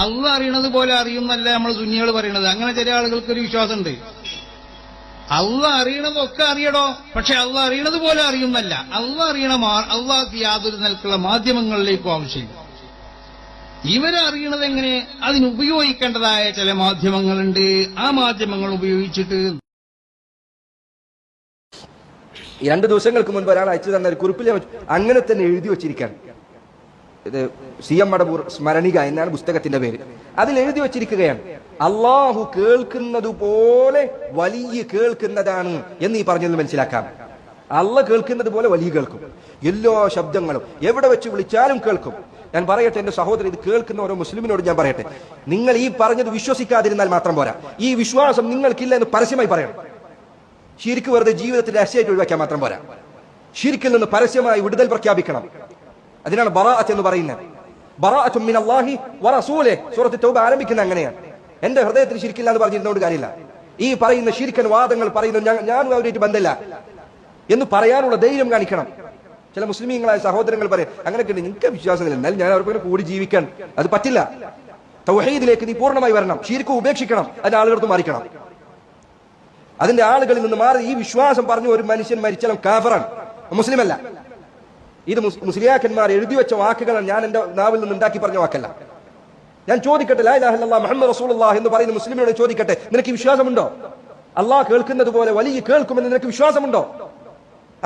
അള്ളാഹ് അറിയണത് പോലെ അറിയുന്നല്ല നമ്മൾ സുന്നികൾ പറയണത്. അങ്ങനെ ചില ആളുകൾക്കൊരു വിശ്വാസമുണ്ട്. അള്ളാഹ് അറിയണതൊക്കെ അറിയടോ, പക്ഷെ അള്ളാഹ് അറിയണത് പോലെ അറിയുന്നല്ല. അള്ളാഹ് അറിയണ അള്ളാഹ്ക്ക് യാതൊരു നിലക്കുള്ള മാധ്യമങ്ങളിലേക്കും ആവശ്യമില്ല. ഇവരറിയണത് എങ്ങനെ? അതിനുപയോഗിക്കേണ്ടതായ ചില മാധ്യമങ്ങളുണ്ട്. ആ മാധ്യമങ്ങൾ ഉപയോഗിച്ചിട്ട് 2 ദിവസങ്ങൾക്ക് മുൻപ് ഒരാൾ അയച്ചു തന്ന ഒരു കുറിപ്പിൽ അങ്ങനെ തന്നെ എഴുതി വച്ചിരിക്കുകയാണ്. ഇത് CM മടവൂർ സ്മരണിക എന്നാണ് പുസ്തകത്തിന്റെ പേര്. അതിൽ എഴുതി വച്ചിരിക്കുകയാണ്, അള്ളാഹു കേൾക്കുന്നത് പോലെ വലിയ കേൾക്കുന്നതാണ് എന്ന് ഈ പറഞ്ഞത് മനസ്സിലാക്കാം. അള്ളാഹ് കേൾക്കുന്നത് പോലെ വലിയ കേൾക്കും. എല്ലാ ശബ്ദങ്ങളും എവിടെ വെച്ച് വിളിച്ചാലും കേൾക്കും. ഞാൻ പറയട്ടെ എന്റെ സഹോദരൻ, ഇത് കേൾക്കുന്ന ഓരോ മുസ്ലിമിനോട് ഞാൻ പറയട്ടെ, നിങ്ങൾ ഈ പറഞ്ഞത് വിശ്വസിക്കാതിരുന്നാൽ മാത്രം പോരാ, ഈ വിശ്വാസം നിങ്ങൾക്കില്ല എന്ന് പരസ്യമായി പറയണം. ശിർക്ക് വെറുതെ ജീവിതത്തിൽ രഹസ്യമായിട്ട് ഒഴിവാക്കാൻ മാത്രം പോരാ, ശിർക്കിൽ നിന്ന് പരസ്യമായി വിടുതൽ പ്രഖ്യാപിക്കണം. അതിനാണ് ബറാഅത്ത് എന്ന് പറയുന്നത്. ബറാഅത്തും മിനല്ലാഹി വറസൂലിഹി സൂറത്ത് തൗബ ആരംഭിക്കുന്നത് അങ്ങനെയാണ്. എന്റെ ഹൃദയത്തിൽ ശിർക്കില്ല എന്ന് പറഞ്ഞിരുന്നോണ്ട് കാര്യമില്ല. ഈ പറയുന്ന ശിർക്കൻ വാദങ്ങൾ പറയുന്നത് ഞാനും അവരായിട്ട് ബന്ധമില്ല എന്ന് പറയാനുള്ള ധൈര്യം കാണിക്കണം. ചില മുസ്ലിമീങ്ങളായ സഹോദരങ്ങൾ പറയും, അങ്ങനെയൊക്കെ ഉണ്ട്, എനിക്ക് വിശ്വാസമില്ല, എന്നാലും ഞാൻ അവർക്ക് കൂടി ജീവിക്കാൻ അത് പറ്റില്ല. തൗഹീദിലേക്ക് നീ പൂർണ്ണമായി വരണം, ശിർക്ക് ഉപേക്ഷിക്കണം, അതിന്റെ ആളുകൾക്ക് മാറിക്കണം. അതിന്റെ ആളുകളിൽ നിന്ന് മാറി ഈ വിശ്വാസം പറഞ്ഞു ഒരു മനുഷ്യൻ മരിച്ചാലും കാഫറാണ്, മുസ്ലിമല്ല. ഇത് മുസ്ലിയാക്കന്മാർ എഴുതി വെച്ച വാക്കുകളാണ്, ഞാൻ എന്റെ നാവിൽ നിന്ന് ഉണ്ടാക്കി പറഞ്ഞ വാക്കല്ല. ഞാൻ ചോദിക്കട്ടെ, ലാ ഇലാഹ ഇല്ലല്ലാഹ് മുഹമ്മദ് റസൂലുള്ളാഹി എന്ന് പറയുന്ന മുസ്ലിമിനോട് ചോദിക്കട്ടെ, നിനക്ക് വിശ്വാസമുണ്ടോ? അള്ളാഹ് കേൾക്കുന്നത് പോലെ വലിയ കേൾക്കുമെന്ന് നിനക്ക് വിശ്വാസമുണ്ടോ?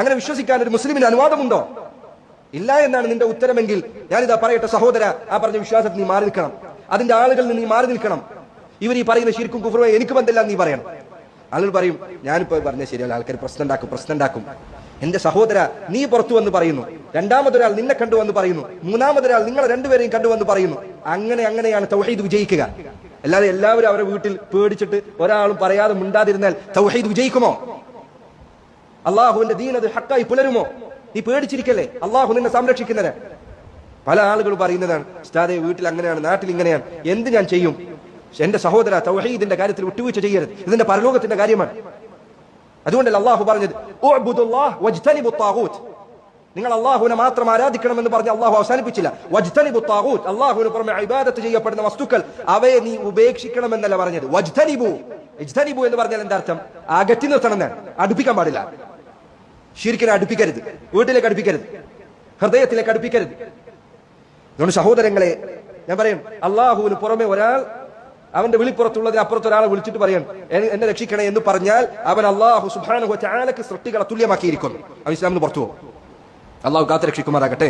അങ്ങനെ വിശ്വസിക്കാൻ ഒരു മുസ്ലിമിന് അനുവാദമുണ്ടോ? ഇല്ല എന്നാണ് നിന്റെ ഉത്തരമെങ്കിൽ ഞാനിതാ പറയട്ടെ സഹോദര, ആ പറഞ്ഞ വിശ്വാസത്തിൽ നീ മാറി നിൽക്കണം, അതിന്റെ ആളുകളിൽ നിന്ന് നീ മാറി നിൽക്കണം. ഇവർ ഈ പറയുന്ന ശിർക്കും കുഫ്റും എനിക്ക് ബന്ധമില്ല നീ പറയണം. ആളുകൾ പറയും, ഞാനിപ്പോ പറഞ്ഞ ശരിയല്ല, ആൾക്കാർ പ്രശ്നം ഉണ്ടാക്കും. എന്റെ സഹോദര, നീ പുറത്തു വന്ന് പറയുന്നു, രണ്ടാമതൊരാൾ നിന്നെ കണ്ടുവന്ന് പറയുന്നു, മൂന്നാമതൊരാൾ നിങ്ങളെ രണ്ടുപേരെയും കണ്ടുവന്ന് പറയുന്നു. അങ്ങനെയാണ് തൗഹീദ് വിജയിക്കുക. അല്ലാതെ എല്ലാവരും അവരുടെ വീട്ടിൽ പേടിച്ചിട്ട് ഒരാളും പറയാതെ മിണ്ടാതിരുന്നാൽ തൗഹീദ് വിജയിക്കുമോ? അള്ളാഹുവിന്റെ ദീൻ അത് ഹക്കായി പുലരുമോ? നീ പേടിച്ചിരിക്കല്ലേ, അള്ളാഹു നിന്നെ സംരക്ഷിക്കുന്നത്. പല ആളുകൾ പറയുന്നതാണ്, ഉസ്താദേ വീട്ടിൽ അങ്ങനെയാണ്, നാട്ടിൽ ഇങ്ങനെയാണ്, എന്ത് ഞാൻ ചെയ്യും? എന്റെ സഹോദര, തൗഹീദിന്റെ കാര്യത്തിൽ വിട്ടുവീഴ്ച ചെയ്യരുത്, ഇതിന്റെ പരലോകത്തിന്റെ കാര്യമാണ്. അതുകൊണ്ടല്ല അള്ളാഹു പറഞ്ഞത്, ഉഅ്ബുദുല്ലാഹ് വജ്തനിബു ത്വാഗൂത്ത്, നിങ്ങൾ അള്ളാഹുവിനെ മാത്രം ആരാധിക്കണമെന്ന് പറഞ്ഞ് അള്ളാഹു അവസാനിപ്പിച്ചില്ല. വജ്തനിബു ത്വാഗൂത്ത്, അള്ളാഹുവിന് പുറമെ ഇബാദത്ത് ചെയ്യപ്പെടുന്ന വസ്തുക്കൾ അവയെ നീ ഉപേക്ഷിക്കണമെന്നല്ല പറഞ്ഞത്. വജ്തനിബു എന്ന് പറഞ്ഞാൽ എന്താ അർത്ഥം? അകറ്റി നിർത്തണം എന്നാണ്, അടുപ്പിക്കാൻ പാടില്ല. ശിർക്കിനെ അടുപ്പിക്കരുത്, വീട്ടിലേക്ക് അടുപ്പിക്കരുത്, ഹൃദയത്തിലേക്ക് അടുപ്പിക്കരുത്. അതുകൊണ്ട് സഹോദരങ്ങളെ ഞാൻ പറയും, അള്ളാഹുവിന് പുറമെ ഒരാൾ അവന്റെ വിളിപ്പുറത്തുള്ളതിന് അപ്പുറത്ത് ഒരാളെ വിളിച്ചിട്ട് പറയാൻ എന്നെ രക്ഷിക്കണേ എന്ന് പറഞ്ഞാൽ അവൻ അള്ളാഹു സുബ്ഹാനഹു വ തആലക്ക് സൃഷ്ടികളെ തുല്യമാക്കിയിരിക്കുന്നു. അവൻ ഇസ്ലാമിന് പുറത്തു പോകും. അള്ളാഹു കാത്ത് രക്ഷിക്കുമാറാകട്ടെ.